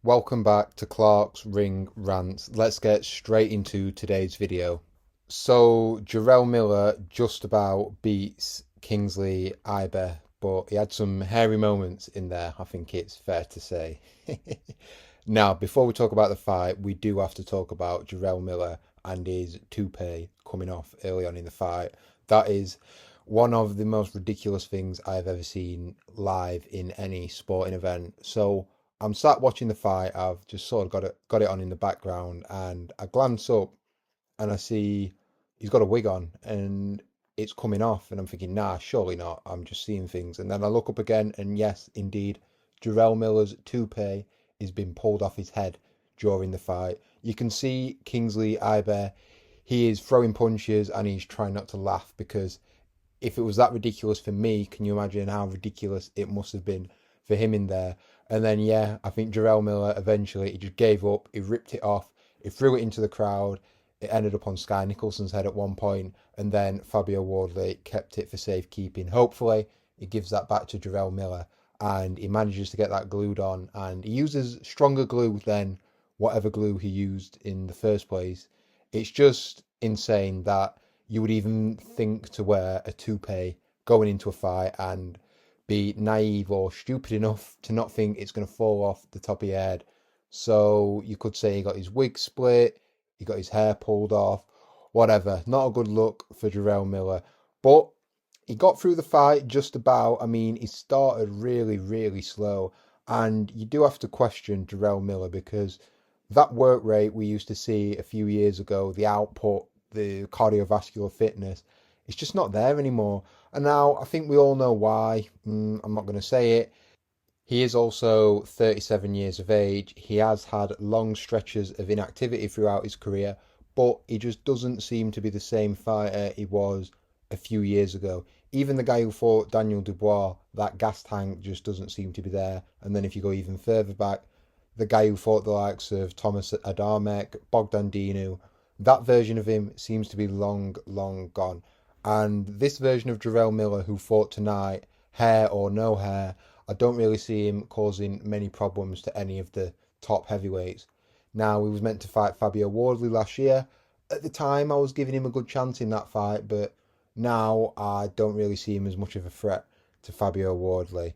Welcome back to Clark's Ring Rants. Let's get straight into today's video. So, Jarrell Miller just about beats Kingsley Ibeh, but he had some hairy moments in there, I think it's fair to say. Now, before we talk about the fight, we do have to talk about Jarrell Miller and his toupee coming off early on in the fight. That is one of the most ridiculous things I've ever seen live in any sporting event. So, I'm sat watching the fight. I've just sort of got it on in the background, and I glance up and I see he's got a wig on and it's coming off, and I'm thinking, nah, surely not. I'm just seeing things, and then I look up again, and yes, indeed, Jarrell Miller's toupee is being pulled off his head during the fight. You can see Kingsley Ibeh. He is throwing punches and he's trying not to laugh because if it was that ridiculous for me, can you imagine how ridiculous it must have been for him in there? And then, yeah, I think Jarrell Miller eventually, he just gave up. He ripped it off. He threw it into the crowd. It ended up on Sky Nicholson's head at one point, and then Fabio Wardley kept it for safekeeping. Hopefully, he gives that back to Jarrell Miller, and he manages to get that glued on. And he uses stronger glue than whatever glue he used in the first place. It's just insane that you would even think to wear a toupee going into a fight and be naive or stupid enough to not think it's going to fall off the top of your head. So you could say he got his wig split, he got his hair pulled off, whatever. Not a good look for Jarrell Miller. But he got through the fight just about. I mean, he started really, really slow. And you do have to question Jarrell Miller because that work rate we used to see a few years ago, the output, the cardiovascular fitness, it's just not there anymore. And now I think we all know why. I'm not going to say it. He is also 37 years of age. He has had long stretches of inactivity throughout his career, but he just doesn't seem to be the same fighter he was a few years ago. Even the guy who fought Daniel Dubois, that gas tank just doesn't seem to be there. And then if you go even further back, the guy who fought the likes of Thomas Adamek, Bogdan Dinu, that version of him seems to be long, long gone. And this version of Jarrell Miller who fought tonight, hair or no hair, I don't really see him causing many problems to any of the top heavyweights. Now, he was meant to fight Fabio Wardley last year. At the time, I was giving him a good chance in that fight, but now I don't really see him as much of a threat to Fabio Wardley.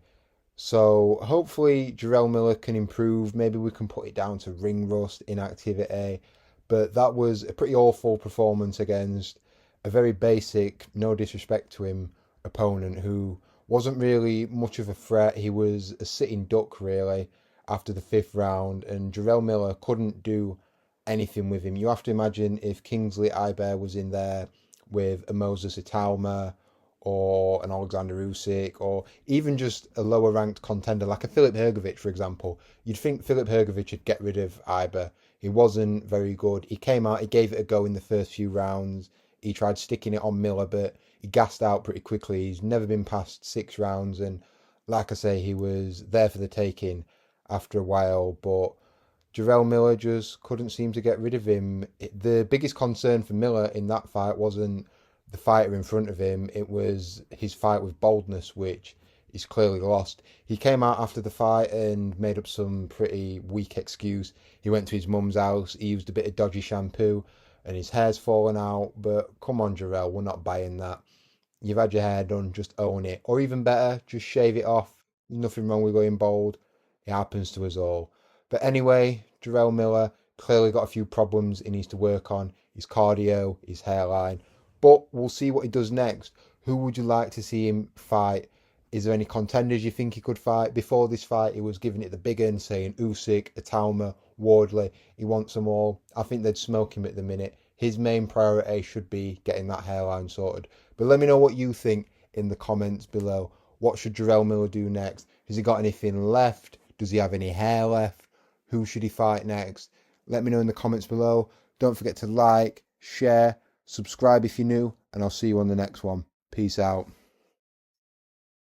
So hopefully Jarrell Miller can improve. Maybe we can put it down to ring rust, inactivity. But that was a pretty awful performance against a very basic, no disrespect to him, opponent who wasn't really much of a threat. He was a sitting duck, really, after the fifth round, and Jarrell Miller couldn't do anything with him. You have to imagine if Kingsley Ibeh was in there with a Moses Italma or an Alexander Usyk or even just a lower ranked contender like a Filip Hrgovic, for example, you'd think Filip Hrgovic would get rid of Ibeh. He wasn't very good. He came out, he gave it a go in the first few rounds. He tried sticking it on Miller, but he gassed out pretty quickly. He's never been past 6 rounds, and like I say, he was there for the taking after a while, but Jarrell Miller just couldn't seem to get rid of him. The biggest concern for Miller in that fight wasn't the fighter in front of him, it was his fight with Boldness, which he's clearly lost. He came out after the fight and made up some pretty weak excuse. He went to his mum's house, he used a bit of dodgy shampoo, and his hair's fallen out. But come on, Jarrell, we're not buying that. You've had your hair done, just own it. Or even better, just shave it off. Nothing wrong with going bald. It happens to us all. But anyway, Jarrell Miller clearly got a few problems he needs to work on. His cardio, his hairline. But we'll see what he does next. Who would you like to see him fight? Is there any contenders you think he could fight? Before this fight, he was giving it the big end, saying Usyk, Italma, Wardley. He wants them all. I think they'd smoke him at the minute. His main priority should be getting that hairline sorted. But let me know what you think in the comments below. What should Jarrell Miller do next? Has he got anything left? Does he have any hair left? Who should he fight next? Let me know in the comments below. Don't forget to like, share, subscribe if you're new, and I'll see you on the next one. Peace out.